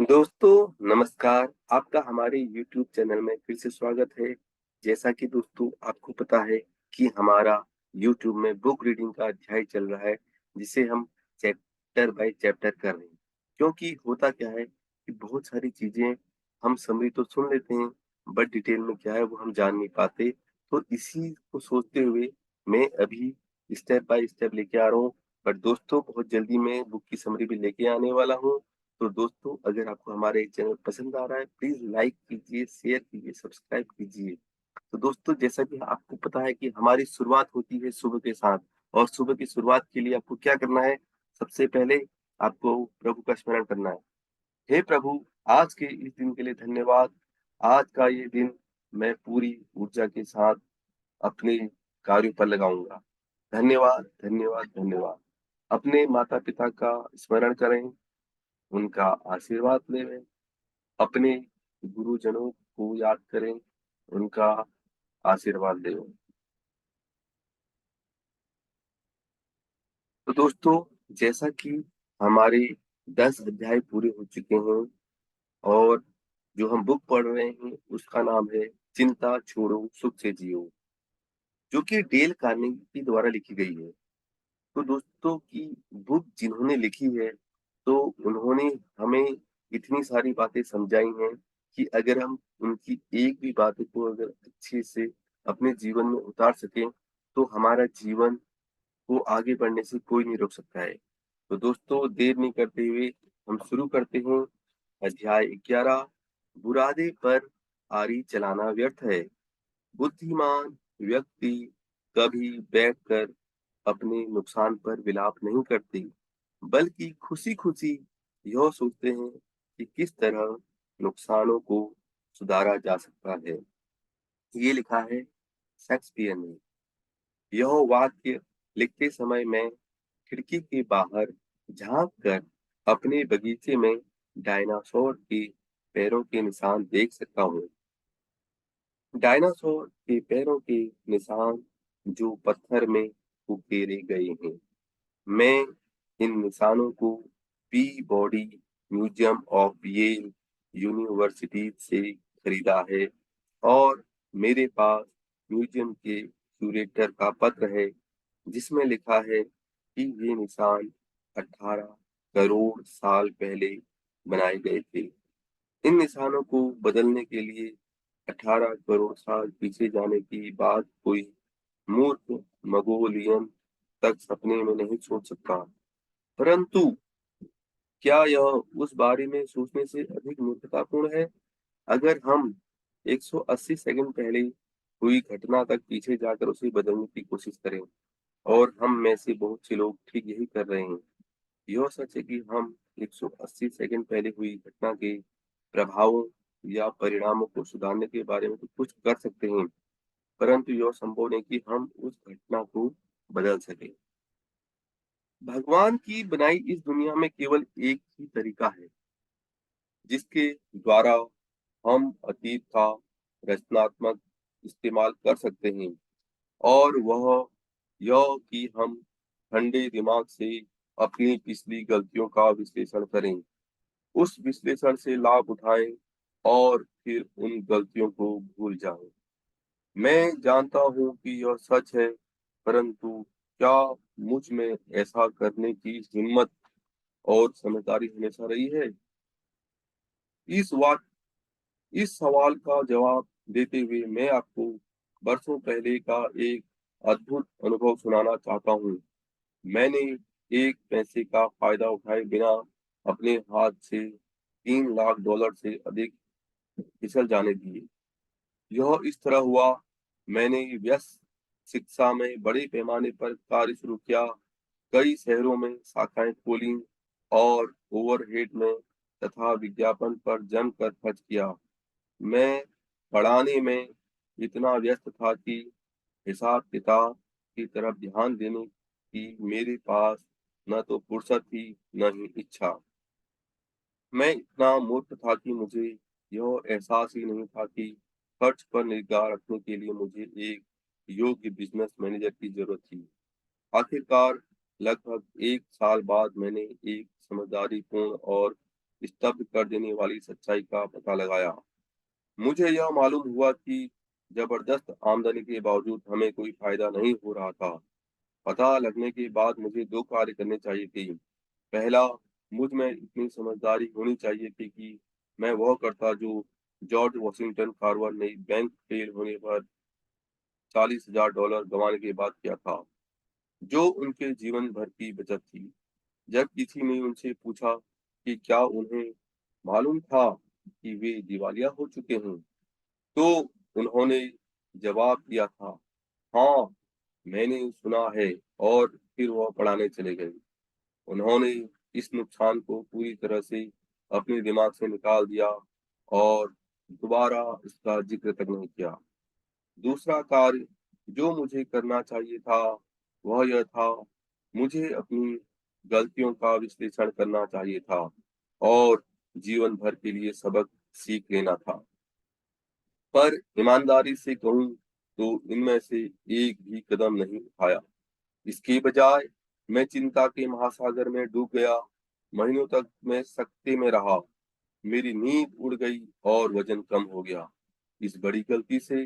दोस्तों नमस्कार, आपका हमारे यूट्यूब चैनल में फिर से स्वागत है। जैसा कि दोस्तों आपको पता है कि हमारा यूट्यूब में बुक रीडिंग का अध्याय चल रहा है, जिसे हम चैप्टर बाय चैप्टर कर रहे हैं। क्योंकि होता क्या है कि बहुत सारी चीज़ें हम समरी तो सुन लेते हैं, बट डिटेल में क्या है वो हम जान नहीं पाते। तो इसी को सोचते हुए मैं अभी स्टेप बाय स्टेप लेके आ रहा हूँ। बट दोस्तों बहुत जल्दी मैं बुक की समरी भी लेके आने वाला हूँ। तो दोस्तों अगर आपको हमारे चैनल पसंद आ रहा है प्लीज लाइक कीजिए, शेयर कीजिए, सब्सक्राइब कीजिए। तो दोस्तों जैसा कि आपको पता है कि हमारी शुरुआत होती है सुबह के साथ, और सुबह की शुरुआत के लिए आपको क्या करना है? सबसे पहले आपको प्रभु का स्मरण करना है। हे प्रभु, आज के इस दिन के लिए धन्यवाद। आज का ये दिन मैं पूरी ऊर्जा के साथ अपने कार्यों पर लगाऊंगा। धन्यवाद, धन्यवाद, धन्यवाद। अपने माता पिता का स्मरण करें, उनका आशीर्वाद लें, अपने गुरुजनों को याद करें, उनका आशीर्वाद लें। तो दोस्तों जैसा कि हमारे 10 अध्याय पूरे हो चुके हैं, और जो हम बुक पढ़ रहे हैं उसका नाम है चिंता छोड़ो सुख से जियो, जो कि डेल कार्नेगी द्वारा लिखी गई है। तो दोस्तों की बुक जिन्होंने लिखी है, तो उन्होंने हमें इतनी सारी बातें समझाई हैं कि अगर हम उनकी एक भी बात को अगर अच्छे से अपने जीवन में उतार सकें, तो हमारा जीवन को आगे बढ़ने से कोई नहीं रोक सकता है। तो दोस्तों देर नहीं करते हुए हम शुरू करते हैं। अध्याय 11। बुरादे पर आरी चलाना व्यर्थ है। बुद्धिमान व्यक्ति कभी बैठकर अपने नुकसान पर विलाप नहीं करते, बल्कि खुशी-खुशी यह सोचते हैं कि किस तरह नुकसानों को सुधारा जा सकता है। ये लिखा है शेक्सपियर ने। यह वाक्य लिखते समय मैं खिड़की के बाहर झांक कर अपने बगीचे में डायनासोर के पैरों के निशान देख सकता हूँ। डायनासोर के पैरों के निशान जो पत्थर में उकेरे गए हैं। मैं इन निशानों को Peabody museum of Yale university से खरीदा है, और मेरे पास म्यूजियम के क्यूरेटर का पत्र है, जिसमें लिखा है कि ये निशान 18 करोड़ साल पहले बनाए गए थे। इन निशानों को बदलने के लिए 18 करोड़ साल पीछे जाने की बात कोई मूर्ख मंगोलियन तक सपने में नहीं सोच सकता। परंतु क्या यह उस बारे में सोचने से अधिक मूर्खतापूर्ण है? अगर हम 180 सेकंड पहले हुई घटना तक पीछे जाकर उसे बदलने की कोशिश करें, और हम में से बहुत से लोग ठीक यही कर रहे हैं। यह सच है कि हम 180 सेकंड पहले हुई घटना के प्रभावों या परिणामों को सुधारने के बारे में तो कुछ कर सकते हैं, परंतु यह संभव नहीं कि हम उस घटना को बदल सकें। भगवान की बनाई इस दुनिया में केवल एक ही तरीका है, जिसके द्वारा हम अतीत का रचनात्मक इस्तेमाल कर सकते हैं, और वह यह कि हम ठंडे दिमाग से अपनी पिछली गलतियों का विश्लेषण करें, उस विश्लेषण से लाभ उठाएं, और फिर उन गलतियों को भूल जाएं। मैं जानता हूँ कि यह सच है, परंतु क्या मुझ में ऐसा करने की हिम्मत और समझदारी हमेशा रही है? इस वाक इस सवाल का जवाब देते हुए मैं आपको वर्षों पहले का एक अद्भुत अनुभव सुनाना चाहता हूँ। मैंने एक पैसे का फायदा उठाए बिना अपने हाथ से $3 लाख से अधिक फिसल जाने दिए। यह इस तरह हुआ। मैंने व्यस्त शिक्षा में बड़े पैमाने पर कार्य शुरू किया, कई शहरों में शाखाएं खोली, और ओवरहेड में तथा विज्ञापन पर जमकर खर्च किया। मैं पढ़ाने में इतना व्यस्त था कि हिसाब किताब की तरफ ध्यान देने की मेरे पास न तो फुर्सत थी, न ही इच्छा। मैं इतना मूर्ख था कि मुझे यह एहसास ही नहीं था कि खर्च पर निगाह रखने के लिए मुझे एक योग्य बिजनेस मैनेजर की जरूरत थी। आखिरकार लगभग 1 साल बाद मैंने एक समझदारीपूर्ण और स्तब्ध कर देने वाली सच्चाई का पता लगाया। मुझे यह मालूम हुआ कि जबरदस्त आमदनी के बावजूद हमें कोई फायदा नहीं हो रहा था। पता लगने के बाद मुझे 2 कार्य करने चाहिए थे। पहला, मुझ में इतनी समझदारी होनी चाहिए थी कि मैं वह करता जो जॉर्ज वॉशिंगटन कार्वर ने बैंक फेल होने पर $40,000 गँवाने के बाद किया था, जो उनके जीवन भर की बचत थी। जब किसी ने उनसे पूछा कि क्या उन्हें मालूम था कि वे दिवालिया हो चुके हैं, तो उन्होंने जवाब दिया था, हाँ, मैंने सुना है। और फिर वह पढ़ाने चले गए। उन्होंने इस नुकसान को पूरी तरह से अपने दिमाग से निकाल दिया और दोबारा इसका जिक्र तक नहीं किया। दूसरा कार्य जो मुझे करना चाहिए था, वह यह था, मुझे अपनी गलतियों का विश्लेषण करना चाहिए था और जीवन भर के लिए सबक सीख लेना था। पर ईमानदारी से कहूँ तो इनमें से एक भी कदम नहीं उठाया। इसके बजाय मैं चिंता के महासागर में डूब गया। महीनों तक मैं सकते में रहा। मेरी नींद उड़ गई और वजन कम हो गया। इस बड़ी गलती से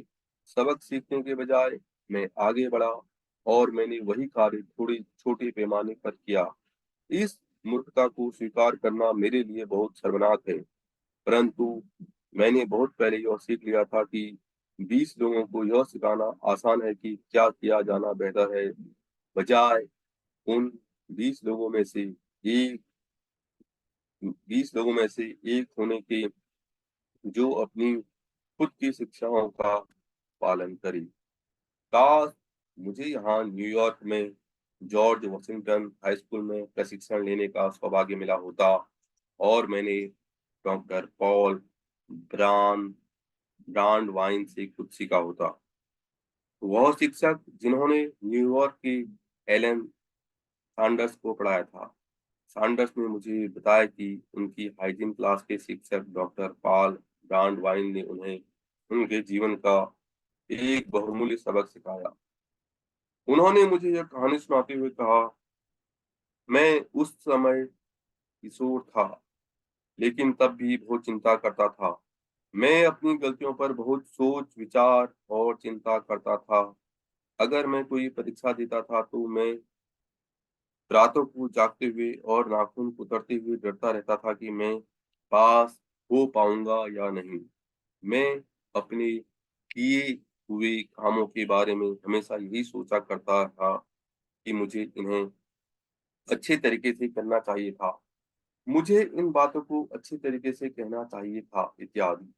सबक सीखने के बजाय मैं आगे बढ़ा और मैंने वही कार्य थोड़ी छोटे पैमाने पर किया। इस मूर्खता को स्वीकार करना मेरे लिए बहुत शर्मनाक है, परंतु मैंने बहुत पहले यह सीख लिया था कि 20 लोगों को यह सिखाना आसान है कि क्या किया जाना बेहतर है, बजाय उन 20 लोगों में से एक 20 लोगों में से एक होने के जो अपनी खुद की शिक्षाओं का पालन करे। काश मुझे यहाँ न्यूयॉर्क में जॉर्ज वॉशिंगटन हाई स्कूल में प्रशिक्षण लेने का सौभाग्य मिला होता और मैंने doctor Paul bran brand wine से कुछ सीखा होता। वह शिक्षक जिन्होंने न्यूयॉर्क की एलन सैंडर्स को पढ़ाया था। सैंडर्स ने मुझे बताया कि उनकी हाइजीन क्लास के शिक्षक डॉक्टर पॉल ब्रांड वाइन ने उन्हें उनके जीवन का एक बहुमूल्य सबक सिखाया। उन्होंने मुझे यह कहानी सुनाते हुए कहा, मैं उस समय किशोर था, लेकिन तब भी बहुत चिंता करता था। मैं अपनी गलतियों पर बहुत सोच विचार और चिंता करता था। अगर मैं कोई परीक्षा देता था तो मैं रातों को जागते हुए और नाखून कुतरते हुए डरता रहता था कि मैं पास हो पाऊंगा या नहीं। मैं अपने किए हुए कामों के बारे में हमेशा यही सोचा करता था कि मुझे इन्हें अच्छे तरीके से करना चाहिए था। मुझे इन बातों को अच्छे तरीके से कहना चाहिए था इत्यादि।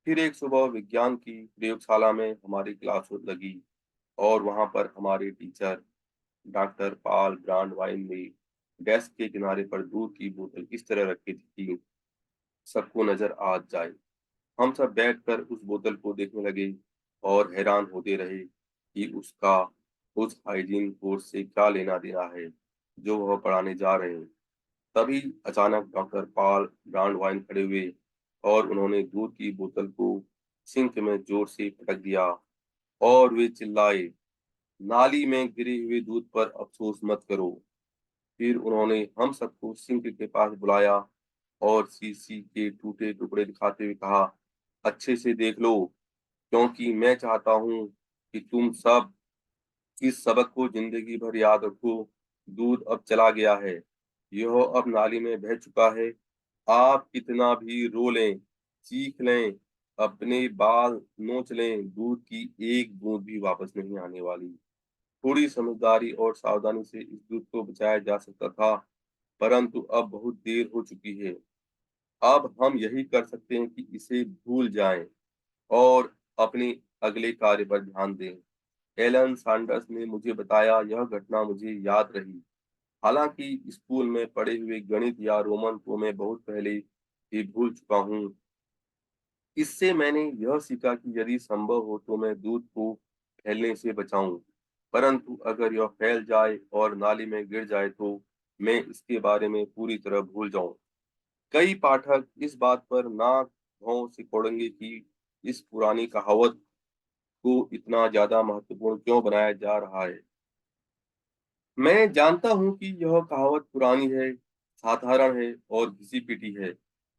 फिर एक सुबह विज्ञान की प्रयोगशाला में हमारी क्लास लगी और वहां पर हमारे टीचर डॉक्टर पॉल ब्रांडवाइन ने डेस्क के किनारे पर दूध की बोतल इस तरह रखी थी कि सबको नजर आ जाए। हम सब बैठकर उस बोतल को देखने लगे और हैरान होते रहे कि उसका उस हाइजीन कोर्स से क्या लेना देना है जो वह पढ़ाने जा रहे हैं। तभी अचानक डॉक्टर पॉल ब्रांडवाइन खड़े हुए और उन्होंने दूध की बोतल को सिंक में जोर से पटक दिया और वे चिल्लाए, नाली में गिरे हुए दूध पर अफसोस मत करो। फिर उन्होंने हम सबको सिंक के पास बुलाया और शीशी के टूटे टुकड़े दिखाते हुए कहा, अच्छे से देख लो, क्योंकि मैं चाहता हूँ कि तुम सब इस सबक को जिंदगी भर याद रखो। दूध अब चला गया है, यह अब नाली में बह चुका है। आप कितना भी रो लें, चीख लें, अपने बाल नोच लें, दूध की एक बूंद भी वापस नहीं आने वाली। थोड़ी समझदारी और सावधानी से इस दूध को बचाया जा सकता था, परंतु अब बहुत देर हो चुकी है। अब हम यही कर सकते हैं कि इसे भूल जाएं और अपने अगले कार्य पर ध्यान दें। एलन सैंडर्स ने मुझे बताया, यह घटना मुझे याद रही। हालांकि स्कूल में पढ़े हुए गणित या रोमन को मैं बहुत पहले ही भूल चुका हूँ। इससे मैंने यह सीखा कि यदि संभव हो तो मैं दूध को फैलने से बचाऊं, परंतु अगर यह फैल जाए और नाली में गिर जाए तो मैं इसके बारे में पूरी तरह भूल जाऊं। कई पाठक इस बात पर नाक भौं सिकोड़ेंगे कि इस पुरानी कहावत को इतना ज्यादा महत्वपूर्ण क्यों बनाया जा रहा है। मैं जानता हूं कि यह कहावत पुरानी है, साधारण है और घिसी पिटी है,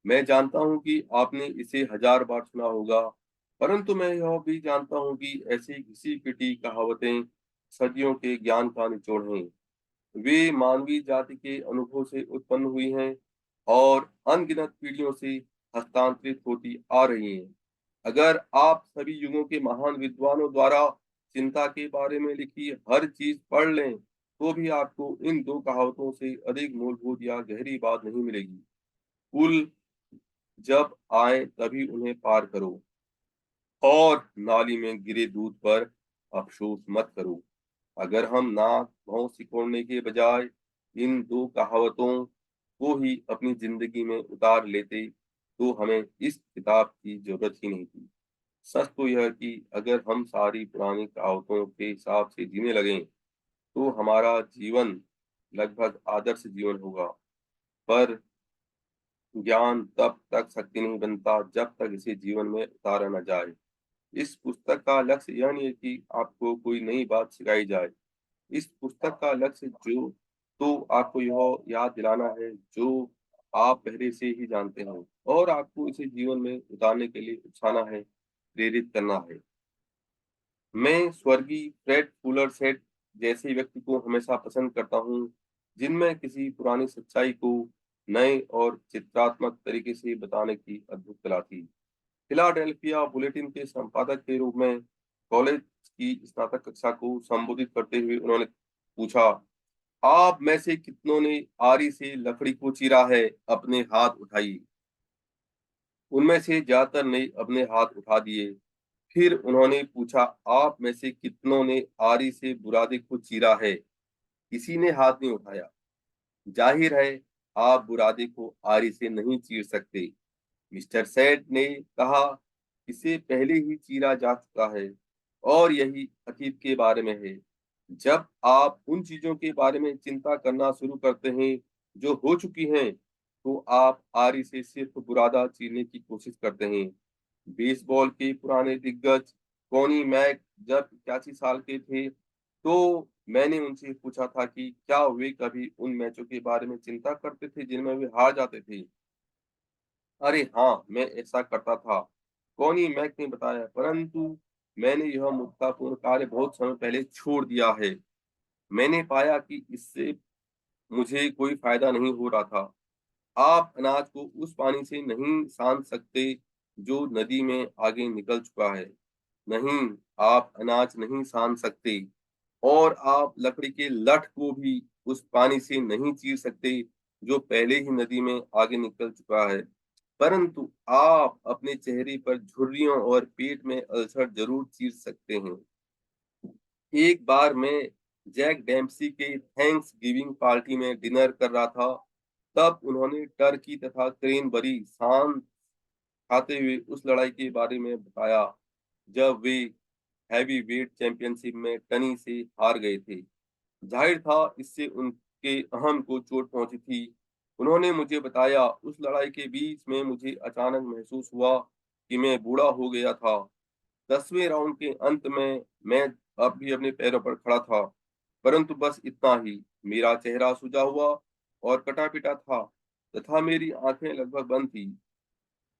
मैं जानता हूँ कि आपने इसे 1000 बार सुना होगा, परंतु मैं यह भी जानता हूँ कि ऐसी घिसी-पिटी कहावतें सदियों के ज्ञान का निचोड़ हैं। वे मानवीय जाति के अनुभव से उत्पन्न हुई हैं और अनगिनत पीढ़ियों से हस्तांतरित होती आ रही हैं। अगर आप सभी युगों के महान विद्वानों द्वारा चिंता के बारे में लिखी हर चीज पढ़ लें, तो भी आपको इन दो कहावतों से अधिक मूलभूत या गहरी बात नहीं मिलेगी। पुल जब आए तभी उन्हें पार करो और नाली में गिरे दूध पर अफसोस मत करो। अगर हम नाक भौं सिकोड़ने के बजाय इन दो कहावतों को ही अपनी जिंदगी में उतार लेते, तो हमें इस किताब की जरूरत ही नहीं थी। सच तो यह कि अगर हम सारी पुरानी कहावतों के हिसाब से जीने लगें, तो हमारा जीवन लगभग आदर्श जीवन होगा। पर ज्ञान तब तक शक्ति नहीं बनता जब तक इसे जीवन में उतारा न जाए। इस पुस्तक का लक्ष्य यह नहीं है कि आपको कोई नई बात सिखाई जाए। इस पुस्तक का लक्ष्य जो तो आपको यह याद दिलाना है जो आप पहले से ही जानते हैं, और आपको इसे जीवन में उतारने के लिए उकसाना है, प्रेरित करना है। मैं स्वर्गीय फ्रेड फुलर सेट जैसे व्यक्ति को हमेशा पसंद करता हूँ, जिनमें किसी पुरानी सच्चाई को नए और चित्रात्मक तरीके से बताने की अद्भुत कला थी। फिलाडेल्फिया बुलेटिन के संपादक के रूप में कॉलेज की स्नातक कक्षा को संबोधित करते हुए उन्होंने पूछा, आप में से कितनों ने आरी से लकड़ी को चीरा है? अपने हाथ उठाइए। उनमें से ज्यादातर ने अपने हाथ उठा दिए। फिर उन्होंने पूछा, आप में से कितनों ने आरी से बुरादे को चीरा है? किसी ने हाथ नहीं उठाया। जाहिर है, आप बुरादे को आरी से नहीं चीर सकते। मिस्टर सेड ने कहा, इसे पहले ही चीरा जा चुका है और यही अतीत के बारे में है। जब आप उन चीजों के बारे में चिंता करना शुरू करते हैं जो हो चुकी हैं, तो आप आरी से सिर्फ बुरादा चीरने की कोशिश करते हैं। बेसबॉल के पुराने दिग्गज कॉनी मैक जब 81 साल के थे, तो मैंने उनसे पूछा था कि क्या वे कभी उन मैचों के बारे में चिंता करते थे जिनमें वे हार जाते थे। अरे हाँ, मैं ऐसा करता था, कॉनी मैक ने बताया, परंतु मैंने यह महत्वपूर्ण कार्य बहुत समय पहले छोड़ दिया है। मैंने पाया कि इससे मुझे कोई फायदा नहीं हो रहा था। आप अनाज को उस पानी से नहीं सान सकते जो नदी में आगे निकल चुका है। नहीं, आप अनाज नहीं सान सकते और आप लकड़ी के लठ को भी उस पानी से नहीं चीर सकते जो पहले ही नदी में आगे निकल चुका है। परंतु आप अपने चेहरे पर झुर्रियों और पेट में अल्सर जरूर चीर सकते हैं। एक बार मैं जैक डेम्पसी के थैंक्स गिविंग पार्टी में डिनर कर रहा था, तब उन्होंने टर्की तथा क्रेनबरी सांस खाते हुए उस लड़ाई के बारे में बताया जब वे हैवी वेट चैंपियनशिप में टनी से हार गए थे। जाहिर था इससे उनके अहम को चोट पहुंची थी। उन्होंने मुझे बताया, उस लड़ाई के बीच में मुझे अचानक महसूस हुआ कि मैं बूढ़ा हो गया था। 10वें राउंड के अंत में मैं अब भी अपने पैरों पर खड़ा था, परंतु बस इतना ही। मेरा चेहरा सूजा हुआ और कटा-पिटा था तथा मेरी आंखें लगभग बंद थी।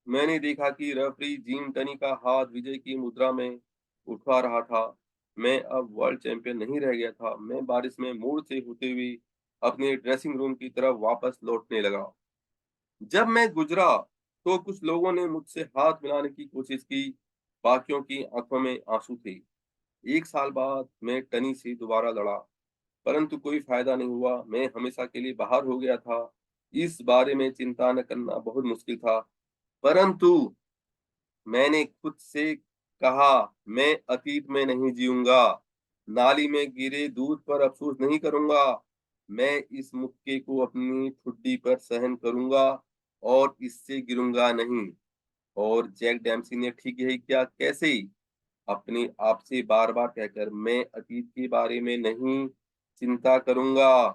मैंने देखा कि रेफरी जीन टनी का हाथ विजय की मुद्रा में उठा रहा था। मैं अब वर्ल्ड चैंपियन नहीं रह गया था। मैं बारिश में मोड़ से होते हुए अपने ड्रेसिंग रूम की तरफ वापस लौटने लगा। जब मैं गुजरा, तो कुछ लोगों ने मुझसे हाथ मिलाने की कोशिश की। बाकियों की आंखों में आंसू थे। 1 साल बाद मैं टनी से दोबारा लड़ा, परंतु कोई फायदा नहीं हुआ। मैं हमेशा के लिए बाहर हो गया था। इस बारे में चिंता न करना बहुत मुश्किल था, परंतु मैंने खुद से कहा, मैं अतीत में नहीं जीऊंगा। नाली में गिरे दूध पर अफसोस नहीं करूंगा। मैं इस मुक्के को अपनी ठुड्डी पर सहन करूंगा और इससे गिरूंगा नहीं। और जैक डैम्सी ने ठीक यही किया। कैसे? अपने आप से बार बार कहकर, मैं अतीत के बारे में नहीं चिंता करूंगा,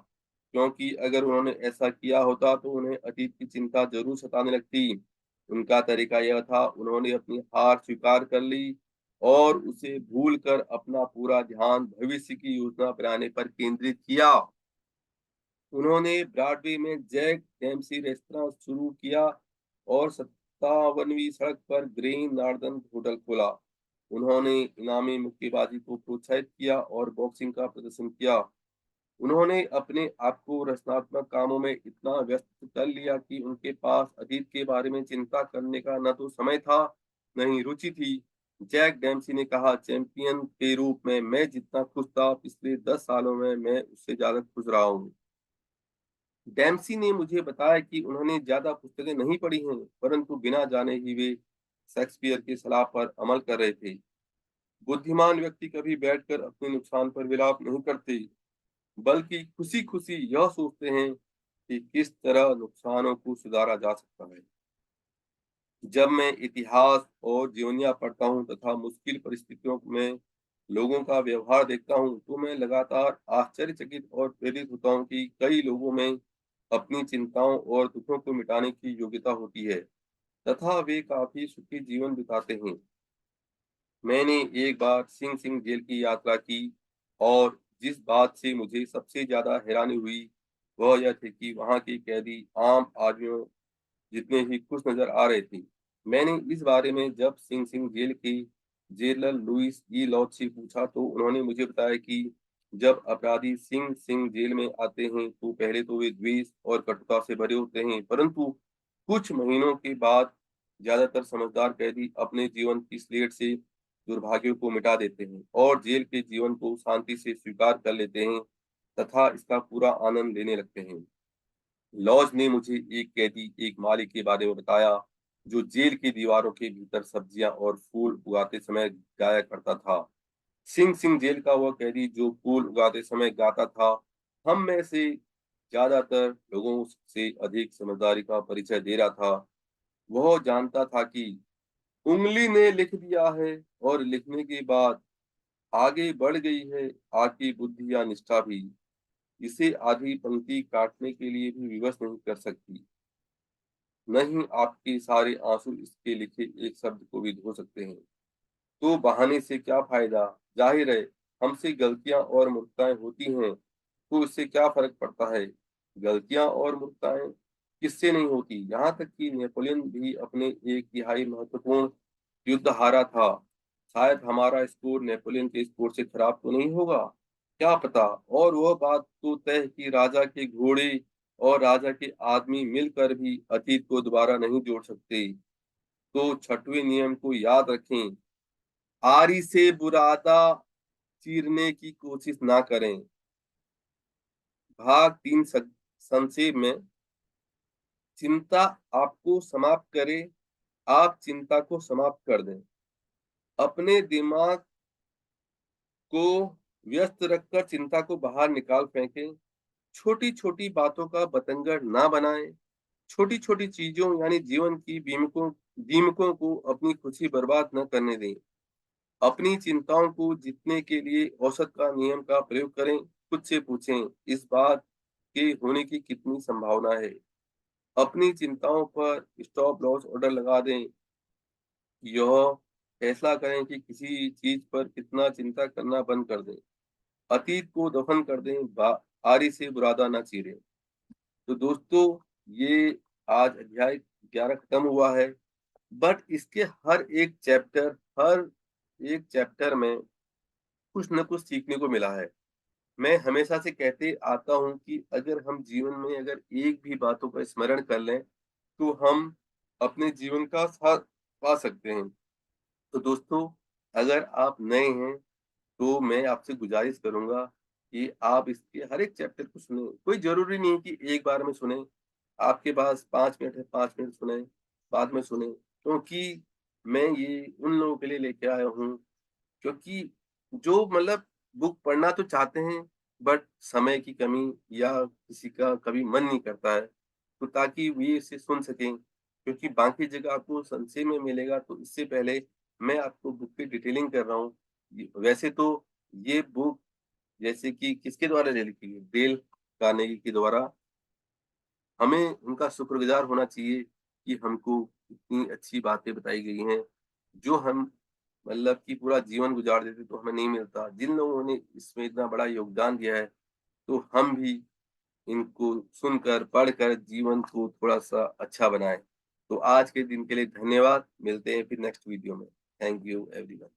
क्योंकि अगर उन्होंने ऐसा किया होता तो उन्हें अतीत की चिंता जरूर सताने लगती। उनका तरीका यह था, उन्होंने अपनी हार स्वीकार कर ली और उसे भूलकर अपना पूरा ध्यान भविष्य की योजना बनाने पर केंद्रित किया। उन्होंने ब्रॉडवे में जैक डेम्सी रेस्तरां शुरू किया और 57वीं सड़क पर ग्रीन नॉर्दर्न होटल खोला। उन्होंने इनामी मुक्केबाजी को प्रोत्साहित किया और बॉक्सिंग का प्रदर्शन किया। उन्होंने अपने आप को रचनात्मक कामों में इतना व्यस्त कर लिया कि उनके पास अतीत के बारे में चिंता करने का न तो समय था, न ही रुचि थी। जैक डेम्सी ने कहा, चैंपियन के रूप में मैं जितना खुश था, पिछले 10 सालों में मैं उससे ज्यादा खुश रहा हूँ। डेम्सी ने मुझे बताया कि उन्होंने ज्यादा पुस्तकें नहीं पढ़ी हैं, परंतु बिना जाने ही वे शेक्सपियर की सलाह पर अमल कर रहे थे। बुद्धिमान व्यक्ति कभी बैठकर अपने नुकसान पर विलाप नहीं करते, बल्कि खुशी-खुशी यह सोचते हैं कि किस तरह नुकसानों को सुधारा जा सकता है। जब मैं इतिहास और जीवनियाँ पढ़ता हूँ तथा मुश्किल परिस्थितियों में लोगों का व्यवहार देखता हूँ, तो मैं लगातार आश्चर्यचकित और प्रेरित होता हूँ कि कई लोगों में अपनी चिंताओं और दुखों को मिटाने की योग्यता होती है तथा वे काफी सुखी जीवन बिताते हैं। मैंने एक बार सिंह सिंह जेल की यात्रा की और जिस बात से मुझे सबसे ज्यादा हैरानी हुई वह यह थी कि वहां के कैदी आम आदमियों जितने ही खुश नजर आ रहे थे। मैंने इस बारे में जब सिंह सिंह जेल के जेलर लुइस ई लॉज से पूछा तो उन्होंने मुझे बताया कि जब अपराधी सिंह सिंह जेल में आते हैं तो पहले तो वे द्वेष और कटुता से भरे होते हैं, परंतु कुछ महीनों के बाद ज्यादातर समझदार कैदी अपने जीवन की स्लेट से दुर्भाग्यों को मिटा देते हैं और जेल के जीवन को शांति से स्वीकार कर लेते हैं तथा इसका पूरा आनंद लेने लगते हैं। लॉज ने मुझे एक कैदी एक माली के बारे में बताया जो जेल की दीवारों के भीतर सब्जियां और फूल उगाते समय गाया करता था। सिंह सिंह जेल का वह कैदी जो फूल उगाते समय गाता था, हम में से ज्यादातर लोगों से अधिक समझदारी का परिचय दे रहा था। वह जानता था कि उंगली ने लिख दिया है और लिखने के बाद आगे बढ़ गई है आपकी बुद्धि या निष्ठा भी। इसे आधी पंक्ति काटने के लिए भी विवश नहीं कर सकती। नहीं आपके सारे आंसू इसके लिखे एक शब्द को भी धो सकते हैं। तो बहाने से क्या फायदा? जाहिर है हमसे गलतियां और मूर्खताएं होती हैं, तो इससे क्या फर्क पड़ता है? गलतियां और मूर्खताएं किससे नहीं होती? यहाँ तक कि नेपोलियन भी अपने एक तिहाई महत्वपूर्ण युद्ध हारा था। शायद हमारा स्कोर नेपोलियन के स्कोर से खराब तो नहीं होगा, क्या पता। और वह बात तो तय है कि राजा के घोड़े और राजा के आदमी मिलकर भी अतीत को दोबारा नहीं जोड़ सकते। तो छठवें नियम को याद रखें, आरी से बुरादा चीरने की कोशिश ना करें। भाग 3 संक्षेप में, चिंता आपको समाप्त करे, आप चिंता को समाप्त कर दें। अपने दिमाग को व्यस्त रखकर चिंता को बाहर निकाल फेंकें। छोटी-छोटी बातों का बतंगड़ ना बनाएं। छोटी-छोटी चीजों यानी जीवन की दीमकों को अपनी खुशी बर्बाद न करने दें। अपनी चिंताओं को जीतने के लिए औसत का नियम का प्रयोग करें। खुद से पूछें, इस बात के होने की कितनी संभावना है? अपनी चिंताओं पर स्टॉप लॉस ऑर्डर लगा दें। यह फैसला करें कि किसी चीज पर कितना चिंता करना बंद कर दें। अतीत को दफन कर दें, आरी से बुरादा ना चीरें। तो दोस्तों, ये आज अध्याय 11 खत्म हुआ है। बट इसके हर एक चैप्टर में कुछ न कुछ सीखने को मिला है। मैं हमेशा से कहते आता हूँ कि अगर हम जीवन में अगर एक भी बातों का स्मरण कर लें, तो हम अपने जीवन का सार पा सकते हैं। तो दोस्तों, अगर आप नए हैं, तो मैं आपसे गुजारिश करूँगा कि आप इसके हर एक चैप्टर को सुनें। कोई ज़रूरी नहीं है कि एक बार में सुनें। आपके पास 5 मिनट है, 5 मिनट सुनें, बाद में सुनें। क्योंकि मैं ये उन लोगों के लिए लेके आया हूँ क्योंकि जो मतलब बुक पढ़ना तो चाहते हैं, बट समय की कमी या किसी का कभी मन नहीं करता है, तो ताकि वे इसे सुन सकें, क्योंकि बाकी जगह आपको संक्षेप में मिलेगा। तो इससे पहले मैं आपको बुक की डिटेलिंग कर रहा हूँ। वैसे तो ये बुक जैसे कि किसके द्वारा लिखी गई, डेल कार्नेगी के द्वारा। हमें उनका शुक्रगुजार होना चाहिए कि हमको इतनी अच्छी बातें बताई गई हैं, जो हम मतलब कि पूरा जीवन गुजार देते तो हमें नहीं मिलता। जिन लोगों ने इसमें इतना बड़ा योगदान दिया है, तो हम भी इनको सुनकर, पढ़कर जीवन को थोड़ा-सा अच्छा बनाएँ। तो आज के दिन के लिए धन्यवाद, मिलते हैं फिर नेक्स्ट वीडियो में। Thank you everyone.